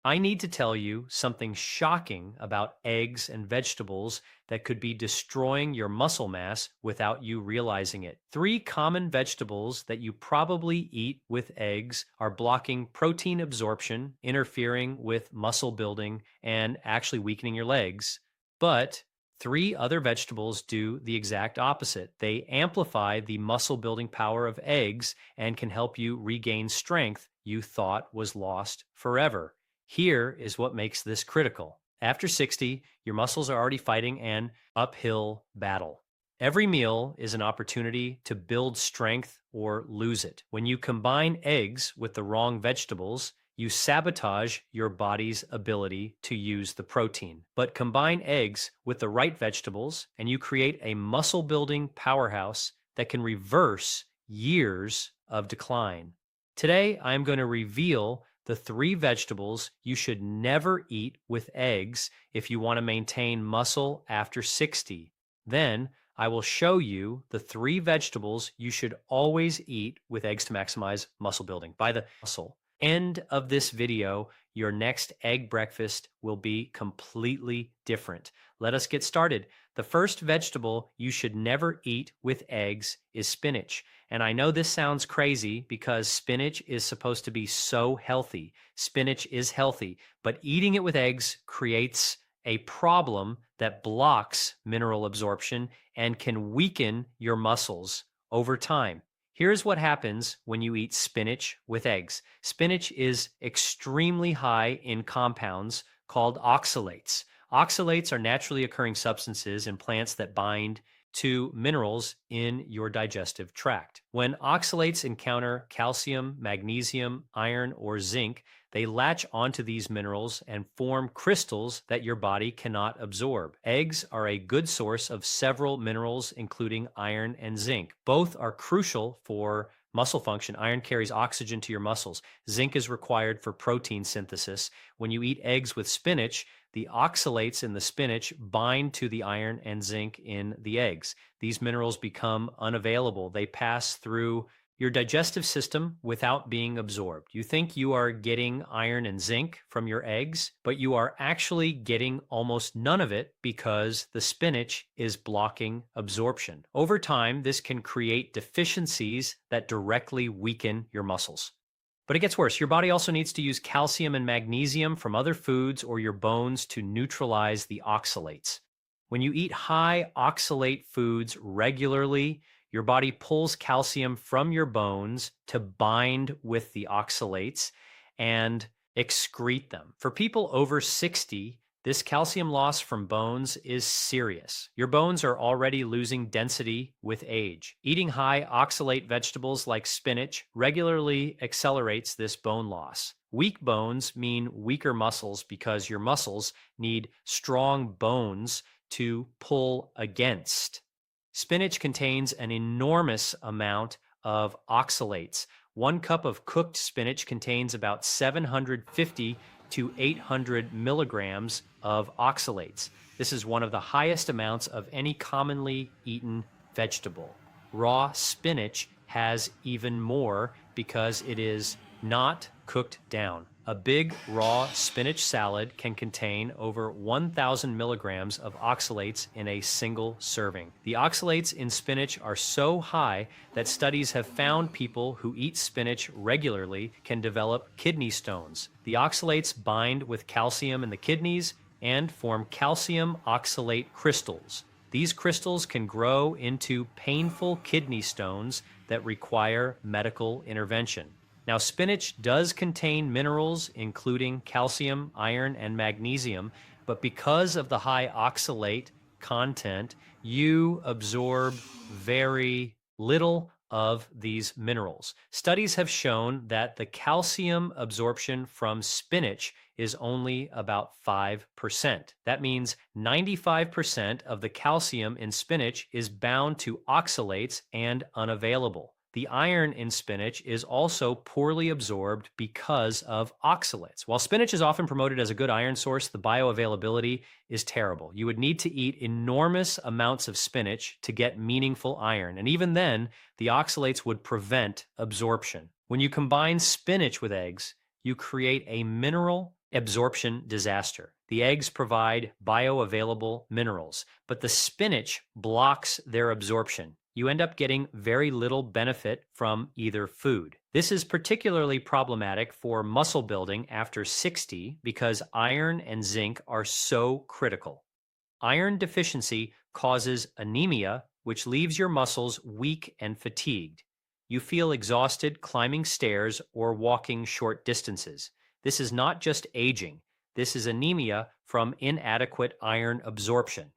I need to tell you something shocking about eggs and vegetables that could be destroying your muscle mass without you realizing it. Three common vegetables that you probably eat with eggs are blocking protein absorption, interfering with muscle building, and actually weakening your legs. But three other vegetables do the exact opposite. They amplify the muscle building power of eggs and can help you regain strength you thought was lost forever. Here is what makes this critical. After 60, your muscles are already fighting an uphill battle. Every meal is an opportunity to build strength or lose it. When you combine eggs with the wrong vegetables, you sabotage your body's ability to use the protein. But combine eggs with the right vegetables, and you create a muscle building powerhouse that can reverse years of decline. Today, I'm going to reveal the three vegetables you should never eat with eggs if you want to maintain muscle after 60. Then, I will show you the three vegetables you should always eat with eggs to maximize muscle building. By the muscle end of this video, your next egg breakfast will be completely different. Let us get started. The first vegetable you should never eat with eggs is spinach. And I know this sounds crazy because spinach is supposed to be so healthy. Spinach is healthy, but eating it with eggs creates a problem that blocks mineral absorption and can weaken your muscles over time. Here's what happens when you eat spinach with eggs. Spinach is extremely high in compounds called oxalates. Oxalates are naturally occurring substances in plants that bind to minerals in your digestive tract. When oxalates encounter calcium, magnesium, iron, or zinc, they latch onto these minerals and form crystals that your body cannot absorb. Eggs are a good source of several minerals, including iron and zinc. Both are crucial for muscle function. Iron carries oxygen to your muscles. Zinc is required for protein synthesis. When you eat eggs with spinach, the oxalates in the spinach bind to the iron and zinc in the eggs. These minerals become unavailable. They pass through your digestive system without being absorbed. You think you are getting iron and zinc from your eggs, but you are actually getting almost none of it because the spinach is blocking absorption. Over time, this can create deficiencies that directly weaken your muscles. But it gets worse. Your body also needs to use calcium and magnesium from other foods or your bones to neutralize the oxalates. When you eat high oxalate foods regularly, your body pulls calcium from your bones to bind with the oxalates and excrete them. For people over 60, this calcium loss from bones is serious. Your bones are already losing density with age. Eating high oxalate vegetables like spinach regularly accelerates this bone loss. Weak bones mean weaker muscles because your muscles need strong bones to pull against. Spinach contains an enormous amount of oxalates. 1 cup of cooked spinach contains about 750 to 800 milligrams of oxalates. This is one of the highest amounts of any commonly eaten vegetable. Raw spinach has even more because it is not cooked down. A big raw spinach salad can contain over 1,000 milligrams of oxalates in a single serving. The oxalates in spinach are so high that studies have found people who eat spinach regularly can develop kidney stones. The oxalates bind with calcium in the kidneys and form calcium oxalate crystals. These crystals can grow into painful kidney stones that require medical intervention. Now, spinach does contain minerals, including calcium, iron, and magnesium, but because of the high oxalate content, you absorb very little of these minerals. Studies have shown that the calcium absorption from spinach is only about 5%. That means 95% of the calcium in spinach is bound to oxalates and unavailable. The iron in spinach is also poorly absorbed because of oxalates. While spinach is often promoted as a good iron source, the bioavailability is terrible. You would need to eat enormous amounts of spinach to get meaningful iron, and even then, the oxalates would prevent absorption. When you combine spinach with eggs, you create a mineral Absorption disaster. The eggs provide bioavailable minerals, but the spinach blocks their absorption. You end up getting very little benefit from either food. This is particularly problematic for muscle building after 60 because iron and zinc are so critical. Iron deficiency causes anemia, which leaves your muscles weak and fatigued. You feel exhausted climbing stairs or walking short distances. This is not just aging. This is anemia from inadequate iron absorption.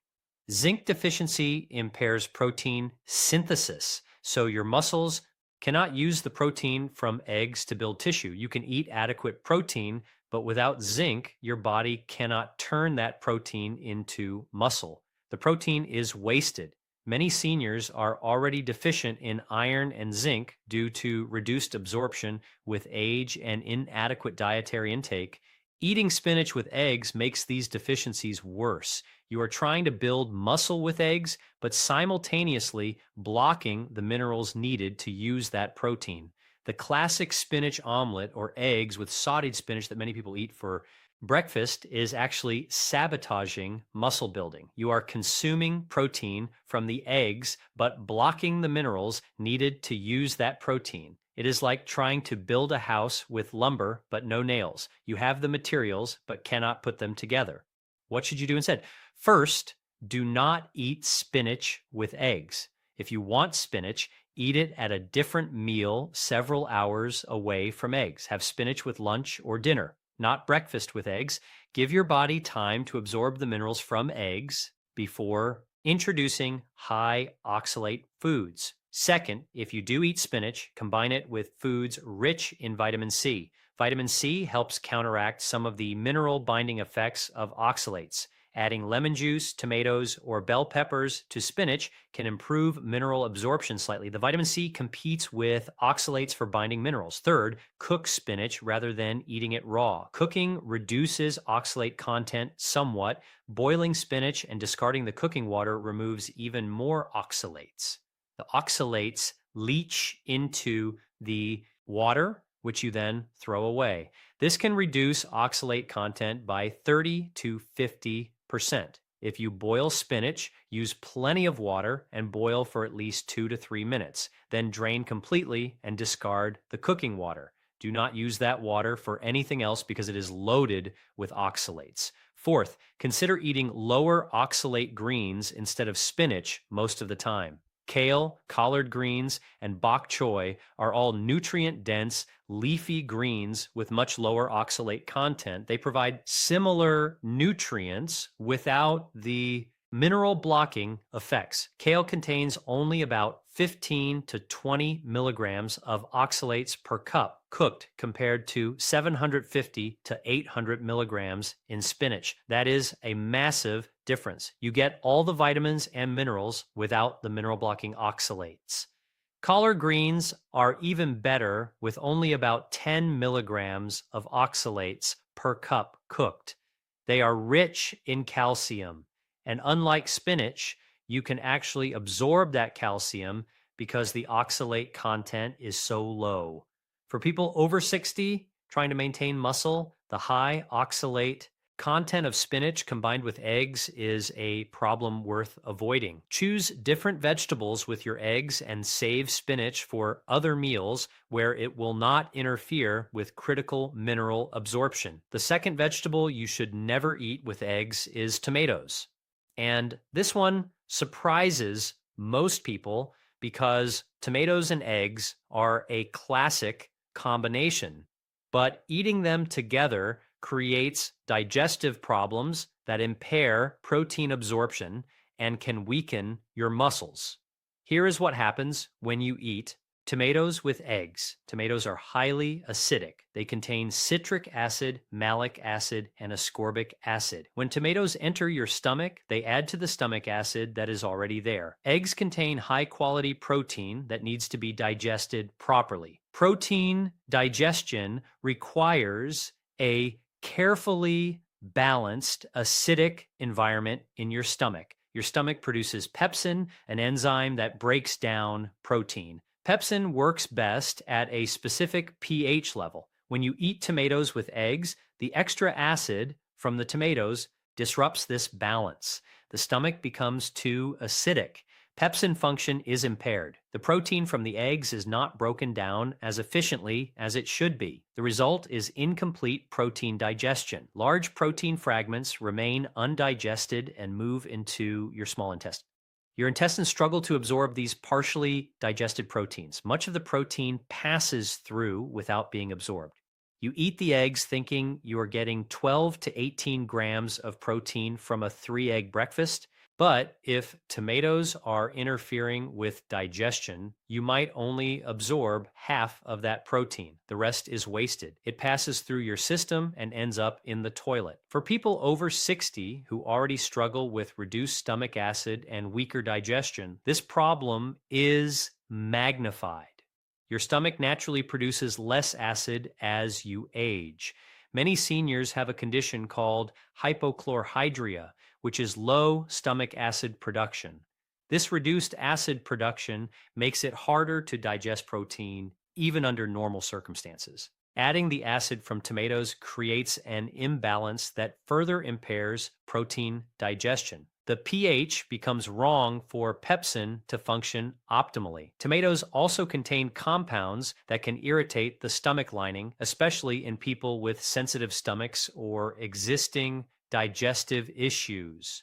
Zinc deficiency impairs protein synthesis, so your muscles cannot use the protein from eggs to build tissue. You can eat adequate protein, but without zinc, your body cannot turn that protein into muscle. The protein is wasted. Many seniors are already deficient in iron and zinc due to reduced absorption with age and inadequate dietary intake. Eating spinach with eggs makes these deficiencies worse. You are trying to build muscle with eggs, but simultaneously blocking the minerals needed to use that protein. The classic spinach omelet or eggs with sauteed spinach that many people eat for breakfast is actually sabotaging muscle building. You are consuming protein from the eggs, but blocking the minerals needed to use that protein. It is like trying to build a house with lumber, but no nails. You have the materials, but cannot put them together. What should you do instead? First, do not eat spinach with eggs. If you want spinach, eat it at a different meal several hours away from eggs. Have spinach with lunch or dinner, not breakfast with eggs. Give your body time to absorb the minerals from eggs before introducing high oxalate foods. Second, if you do eat spinach, combine it with foods rich in vitamin C. Vitamin C helps counteract some of the mineral binding effects of oxalates. Adding lemon juice, tomatoes, or bell peppers to spinach can improve mineral absorption slightly. The vitamin C competes with oxalates for binding minerals. Third, cook spinach rather than eating it raw. Cooking reduces oxalate content somewhat. Boiling spinach and discarding the cooking water removes even more oxalates. The oxalates leach into the water, which you then throw away. This can reduce oxalate content by 30 to 50%. If you boil spinach, use plenty of water and boil for at least 2 to 3 minutes. Then drain completely and discard the cooking water. Do not use that water for anything else because it is loaded with oxalates. Fourth, consider eating lower oxalate greens instead of spinach most of the time. Kale, collard greens, and bok choy are all nutrient-dense, leafy greens with much lower oxalate content. They provide similar nutrients without the mineral blocking effects. Kale contains only about 15 to 20 milligrams of oxalates per cup cooked compared to 750 to 800 milligrams in spinach. That is a massive difference. You get all the vitamins and minerals without the mineral blocking oxalates. Collard greens are even better with only about 10 milligrams of oxalates per cup cooked. They are rich in calcium, and unlike spinach, you can actually absorb that calcium because the oxalate content is so low. For people over 60 trying to maintain muscle, the high oxalate content of spinach combined with eggs is a problem worth avoiding. Choose different vegetables with your eggs and save spinach for other meals where it will not interfere with critical mineral absorption. The second vegetable you should never eat with eggs is tomatoes. And this one surprises most people because tomatoes and eggs are a classic combination, but eating them together creates digestive problems that impair protein absorption and can weaken your muscles. Here is what happens when you eat tomatoes with eggs. Tomatoes are highly acidic. They contain citric acid, malic acid, and ascorbic acid. When tomatoes enter your stomach, they add to the stomach acid that is already there. Eggs contain high-quality protein that needs to be digested properly. Protein digestion requires a carefully balanced acidic environment in your stomach. Your stomach produces pepsin, an enzyme that breaks down protein. Pepsin works best at a specific pH level. When you eat tomatoes with eggs, the extra acid from the tomatoes disrupts this balance. The stomach becomes too acidic. Pepsin function is impaired. The protein from the eggs is not broken down as efficiently as it should be. The result is incomplete protein digestion. Large protein fragments remain undigested and move into your small intestine. Your intestines struggle to absorb these partially digested proteins. Much of the protein passes through without being absorbed. You eat the eggs thinking you are getting 12 to 18 grams of protein from a 3-egg breakfast. But if tomatoes are interfering with digestion, you might only absorb half of that protein. The rest is wasted. It passes through your system and ends up in the toilet. For people over 60 who already struggle with reduced stomach acid and weaker digestion, this problem is magnified. Your stomach naturally produces less acid as you age. Many seniors have a condition called hypochlorhydria, which is low stomach acid production. This reduced acid production makes it harder to digest protein, even under normal circumstances. Adding the acid from tomatoes creates an imbalance that further impairs protein digestion. The pH becomes wrong for pepsin to function optimally. Tomatoes also contain compounds that can irritate the stomach lining, especially in people with sensitive stomachs or existing digestive issues.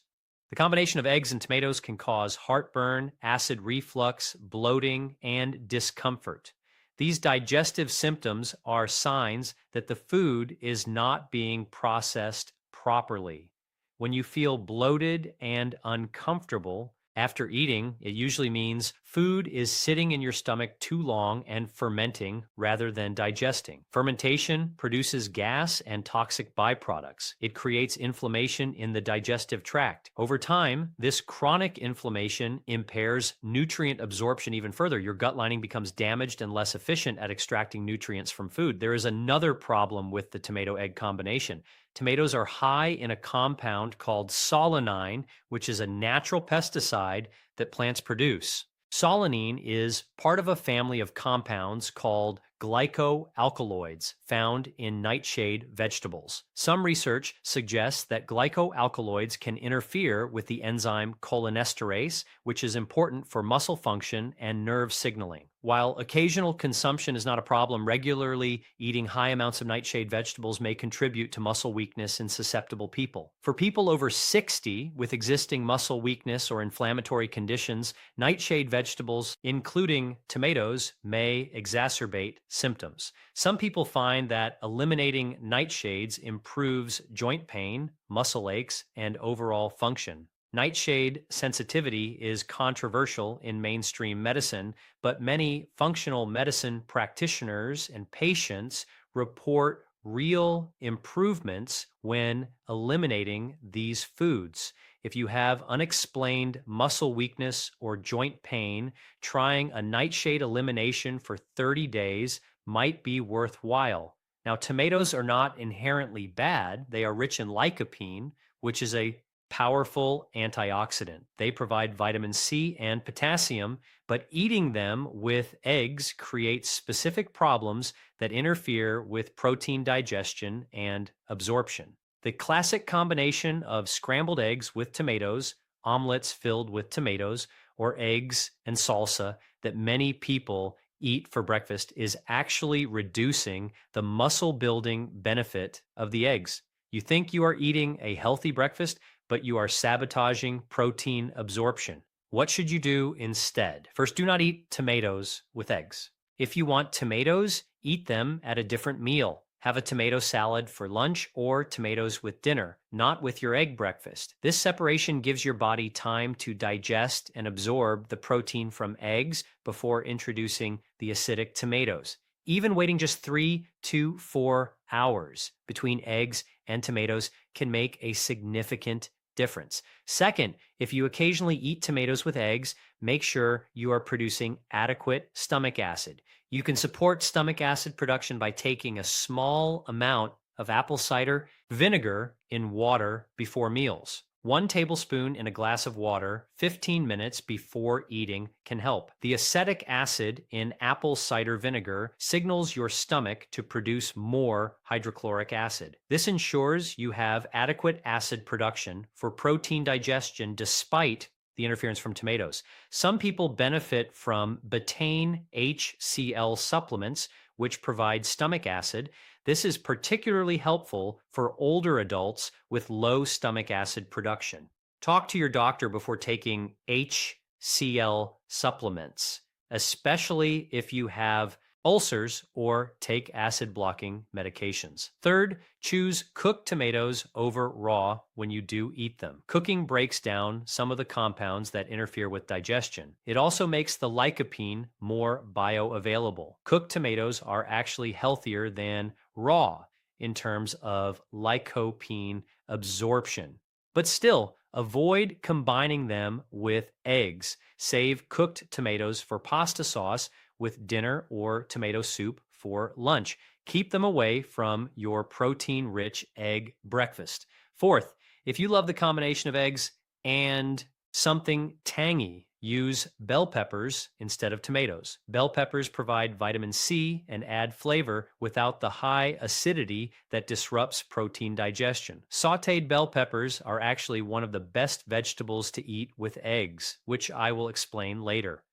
The combination of eggs and tomatoes can cause heartburn, acid reflux, bloating, and discomfort. These digestive symptoms are signs that the food is not being processed properly. When you feel bloated and uncomfortable after eating, it usually means food is sitting in your stomach too long and fermenting rather than digesting. Fermentation produces gas and toxic byproducts. It creates inflammation in the digestive tract. Over time, this chronic inflammation impairs nutrient absorption even further. Your gut lining becomes damaged and less efficient at extracting nutrients from food. There is another problem with the tomato-egg combination. Tomatoes are high in a compound called solanine, which is a natural pesticide that plants produce. Solanine is part of a family of compounds called glycoalkaloids found in nightshade vegetables. Some research suggests that glycoalkaloids can interfere with the enzyme cholinesterase, which is important for muscle function and nerve signaling. While occasional consumption is not a problem, regularly eating high amounts of nightshade vegetables may contribute to muscle weakness in susceptible people. For people over 60 with existing muscle weakness or inflammatory conditions, nightshade vegetables, including tomatoes, may exacerbate symptoms. Some people find that eliminating nightshades improves joint pain, muscle aches, and overall function. Nightshade sensitivity is controversial in mainstream medicine, but many functional medicine practitioners and patients report real improvements when eliminating these foods. If you have unexplained muscle weakness or joint pain, trying a nightshade elimination for 30 days might be worthwhile. Now, tomatoes are not inherently bad. They are rich in lycopene, which is a powerful antioxidant. They provide vitamin C and potassium, but eating them with eggs creates specific problems that interfere with protein digestion and absorption. The classic combination of scrambled eggs with tomatoes, omelets filled with tomatoes, or eggs and salsa that many people eat for breakfast is actually reducing the muscle building benefit of the eggs. You think you are eating a healthy breakfast, but you are sabotaging protein absorption. What should you do instead? First, do not eat tomatoes with eggs. If you want tomatoes, eat them at a different meal. Have a tomato salad for lunch or tomatoes with dinner, not with your egg breakfast. This separation gives your body time to digest and absorb the protein from eggs before introducing the acidic tomatoes. Even waiting just 3 to 4 hours between eggs and tomatoes can make a significant difference. Second, if you occasionally eat tomatoes with eggs, make sure you are producing adequate stomach acid. You can support stomach acid production by taking a small amount of apple cider vinegar in water before meals. 1 tablespoon in a glass of water 15 minutes before eating can help. The acetic acid in apple cider vinegar signals your stomach to produce more hydrochloric acid. This ensures you have adequate acid production for protein digestion despite the interference from tomatoes. Some people benefit from betaine HCl supplements, which provide stomach acid. This is particularly helpful for older adults with low stomach acid production. Talk to your doctor before taking HCl supplements, especially if you have ulcers or take acid blocking medications. Third, choose cooked tomatoes over raw when you do eat them. Cooking breaks down some of the compounds that interfere with digestion. It also makes the lycopene more bioavailable. Cooked tomatoes are actually healthier than raw in terms of lycopene absorption. But still, avoid combining them with eggs. Save cooked tomatoes for pasta sauce with dinner or tomato soup for lunch. Keep them away from your protein-rich egg breakfast. Fourth, if you love the combination of eggs and something tangy, use bell peppers instead of tomatoes. Bell peppers provide vitamin C and add flavor without the high acidity that disrupts protein digestion. Sautéed bell peppers are actually one of the best vegetables to eat with eggs, which I will explain later.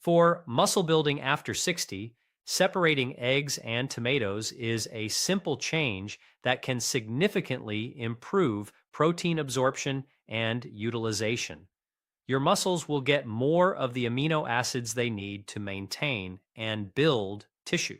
For muscle building after 60, separating eggs and tomatoes is a simple change that can significantly improve protein absorption and utilization. Your muscles will get more of the amino acids they need to maintain and build tissue.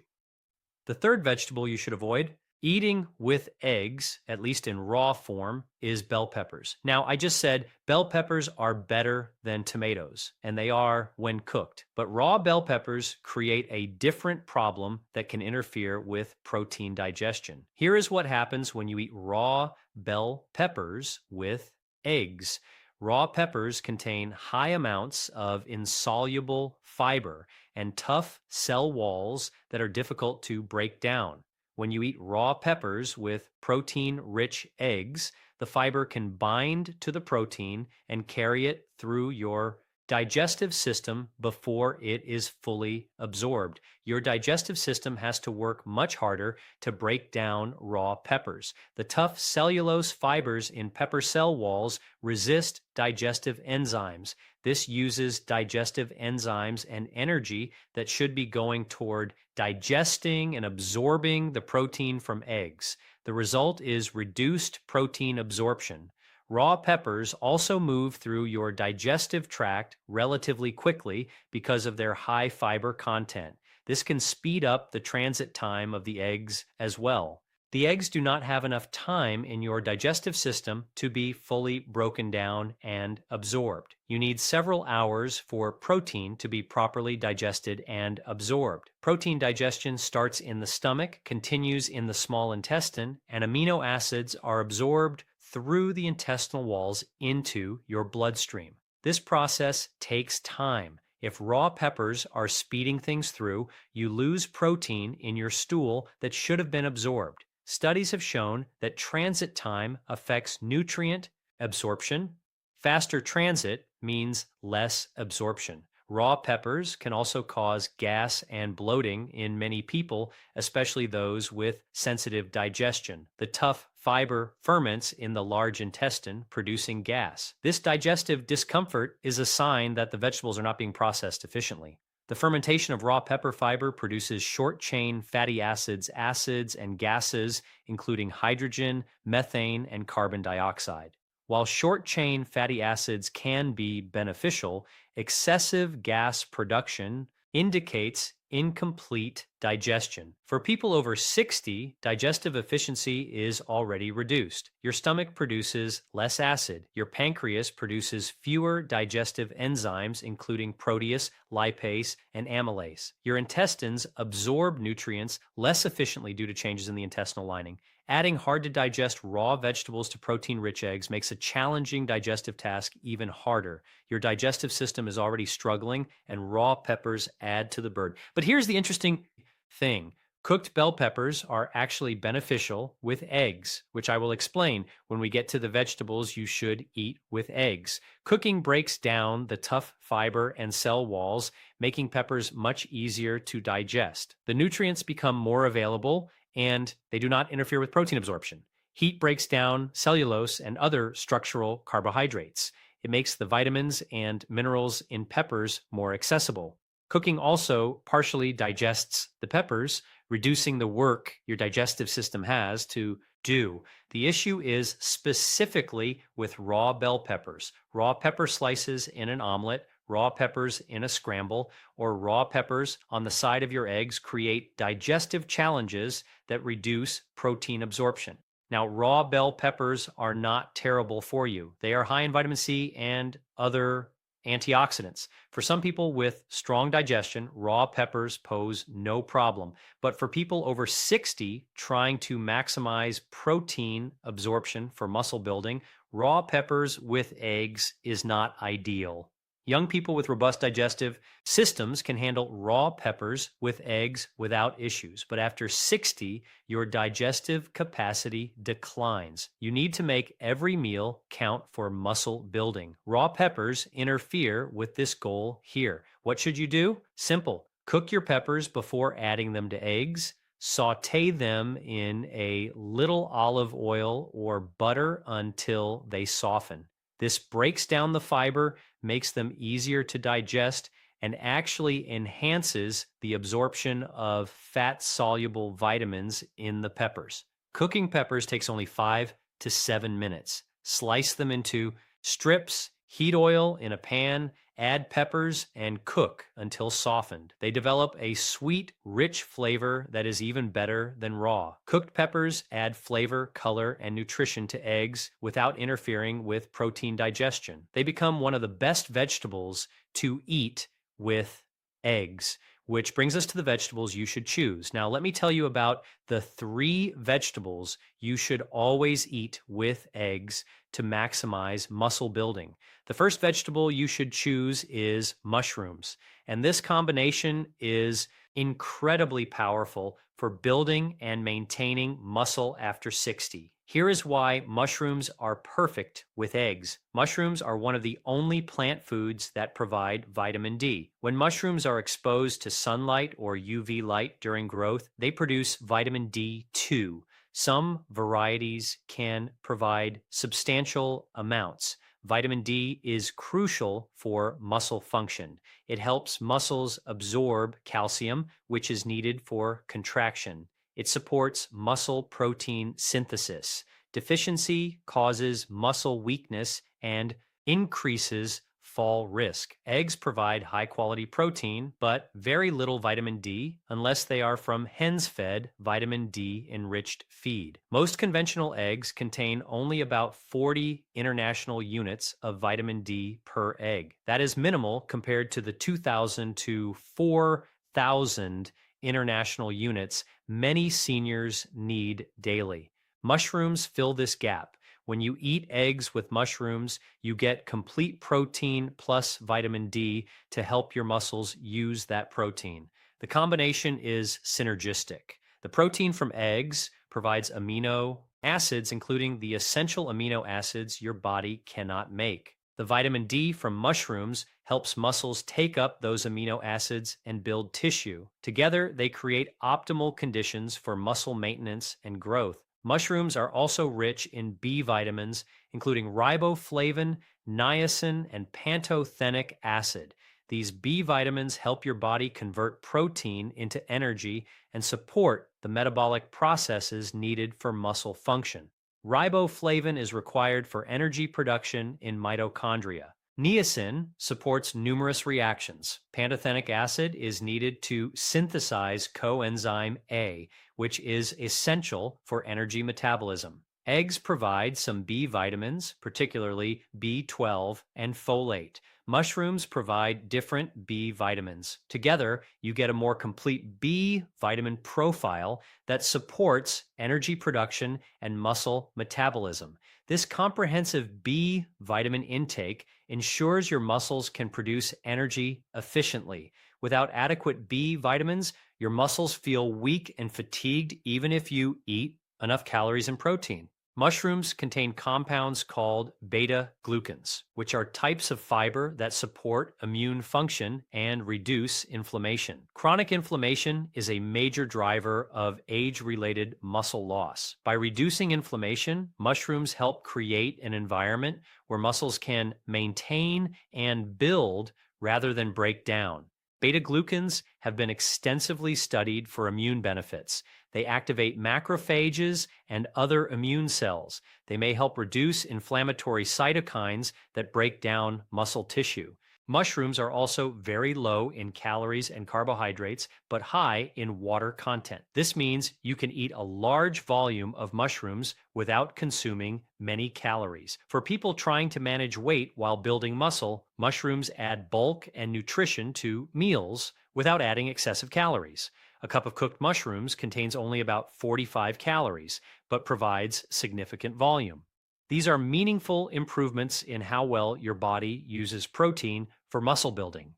The third vegetable you should avoid eating with eggs, at least in raw form, is bell peppers. Now, I just said bell peppers are better than tomatoes, and they are when cooked. But raw bell peppers create a different problem that can interfere with protein digestion. Here is what happens when you eat raw bell peppers with eggs. Raw peppers contain high amounts of insoluble fiber and tough cell walls that are difficult to break down. When you eat raw peppers with protein-rich eggs, the fiber can bind to the protein and carry it through your digestive system before it is fully absorbed. Your digestive system has to work much harder to break down raw peppers. The tough cellulose fibers in pepper cell walls resist digestive enzymes. This uses digestive enzymes and energy that should be going toward digesting and absorbing the protein from eggs. The result is reduced protein absorption. Raw peppers also move through your digestive tract relatively quickly because of their high fiber content. This can speed up the transit time of the eggs as well. The eggs do not have enough time in your digestive system to be fully broken down and absorbed. You need several hours for protein to be properly digested and absorbed. Protein digestion starts in the stomach, continues in the small intestine, and amino acids are absorbed through the intestinal walls into your bloodstream. This process takes time. If raw peppers are speeding things through, you lose protein in your stool that should have been absorbed. Studies have shown that transit time affects nutrient absorption. Faster transit means less absorption. Raw peppers can also cause gas and bloating in many people, especially those with sensitive digestion. The tough fiber ferments in the large intestine, producing gas. This digestive discomfort is a sign that the vegetables are not being processed efficiently. The fermentation of raw pepper fiber produces short-chain fatty acids, and gases, including hydrogen, methane, and carbon dioxide. While short-chain fatty acids can be beneficial, excessive gas production indicates incomplete digestion. For people over 60, digestive efficiency is already reduced. Your stomach produces less acid. Your pancreas produces fewer digestive enzymes, including protease, lipase, and amylase. Your intestines absorb nutrients less efficiently due to changes in the intestinal lining. Adding hard-to-digest raw vegetables to protein-rich eggs makes a challenging digestive task even harder. Your digestive system is already struggling, and raw peppers add to the burden. But here's the interesting thing. Cooked bell peppers are actually beneficial with eggs, which I will explain when we get to the vegetables you should eat with eggs. Cooking breaks down the tough fiber and cell walls, making peppers much easier to digest. The nutrients become more available and they do not interfere with protein absorption. Heat breaks down cellulose and other structural carbohydrates. It makes the vitamins and minerals in peppers more accessible. Cooking also partially digests the peppers, reducing the work your digestive system has to do. The issue is specifically with raw bell peppers, raw pepper slices in an omelet, raw peppers in a scramble, or raw peppers on the side of your eggs create digestive challenges that reduce protein absorption. Now, raw bell peppers are not terrible for you. They are high in vitamin C and other antioxidants. For some people with strong digestion, raw peppers pose no problem. But for people over 60 trying to maximize protein absorption for muscle building, raw peppers with eggs is not ideal. Young people with robust digestive systems can handle raw peppers with eggs without issues, but after 60, your digestive capacity declines. You need to make every meal count for muscle building. Raw peppers interfere with this goal here. What should you do? Simple. Cook your peppers before adding them to eggs. Saute them in a little olive oil or butter until they soften. This breaks down the fiber, makes them easier to digest, and actually enhances the absorption of fat-soluble vitamins in the peppers. Cooking peppers takes only 5 to 7 minutes. Slice them into strips, heat oil in a pan, add peppers, and cook until softened. They develop a sweet, rich flavor that is even better than raw. Cooked peppers add flavor, color, and nutrition to eggs without interfering with protein digestion. They become one of the best vegetables to eat with eggs, which brings us to the vegetables you should choose. Now, let me tell you about the 3 vegetables you should always eat with eggs to maximize muscle building. The first vegetable you should choose is mushrooms, and this combination is incredibly powerful for building and maintaining muscle after 60. Here is why mushrooms are perfect with eggs. Mushrooms are one of the only plant foods that provide vitamin D. When mushrooms are exposed to sunlight or UV light during growth, they produce vitamin D2. Some varieties can provide substantial amounts. Vitamin D is crucial for muscle function. It helps muscles absorb calcium, which is needed for contraction. It supports muscle protein synthesis. Deficiency causes muscle weakness and increases fall risk. Eggs provide high quality protein, but very little vitamin D unless they are from hens-fed vitamin D enriched feed. Most conventional eggs contain only about 40 international units of vitamin D per egg. That is minimal compared to the 2,000 to 4,000 international units many seniors need daily. Mushrooms fill this gap. When you eat eggs with mushrooms, you get complete protein plus vitamin D to help your muscles use that protein. The combination is synergistic. The protein from eggs provides amino acids, including the essential amino acids your body cannot make. The vitamin D from mushrooms helps muscles take up those amino acids and build tissue. Together, they create optimal conditions for muscle maintenance and growth. Mushrooms are also rich in B vitamins, including riboflavin, niacin, and pantothenic acid. These B vitamins help your body convert protein into energy and support the metabolic processes needed for muscle function. Riboflavin is required for energy production in mitochondria. Niacin supports numerous reactions. Pantothenic acid is needed to synthesize coenzyme A, which is essential for energy metabolism. Eggs provide some B vitamins, particularly B12 and folate. Mushrooms provide different B vitamins. Together, you get a more complete B vitamin profile that supports energy production and muscle metabolism. This comprehensive B vitamin intake ensures your muscles can produce energy efficiently. Without adequate B vitamins, your muscles feel weak and fatigued even if you eat enough calories and protein. Mushrooms contain compounds called beta glucans, which are types of fiber that support immune function and reduce inflammation. Chronic inflammation is a major driver of age-related muscle loss. By reducing inflammation, mushrooms help create an environment where muscles can maintain and build rather than break down. Beta glucans have been extensively studied for immune benefits. They activate macrophages and other immune cells. They may help reduce inflammatory cytokines that break down muscle tissue. Mushrooms are also very low in calories and carbohydrates, but high in water content. This means you can eat a large volume of mushrooms without consuming many calories. For people trying to manage weight while building muscle, mushrooms add bulk and nutrition to meals without adding excessive calories. A cup of cooked mushrooms contains only about 45 calories, but provides significant volume. These are meaningful improvements in how well your body uses protein for muscle building.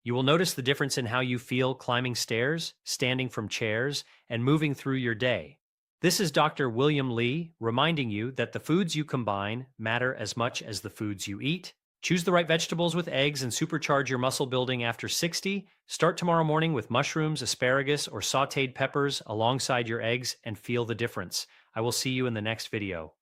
You will notice the difference in how you feel climbing stairs, standing from chairs, and moving through your day. This is Dr. William Lee reminding you that the foods you combine matter as much as the foods you eat. Choose the right vegetables with eggs and supercharge your muscle building after 60. Start tomorrow morning with mushrooms, asparagus, or sauteed peppers alongside your eggs and feel the difference. I will see you in the next video.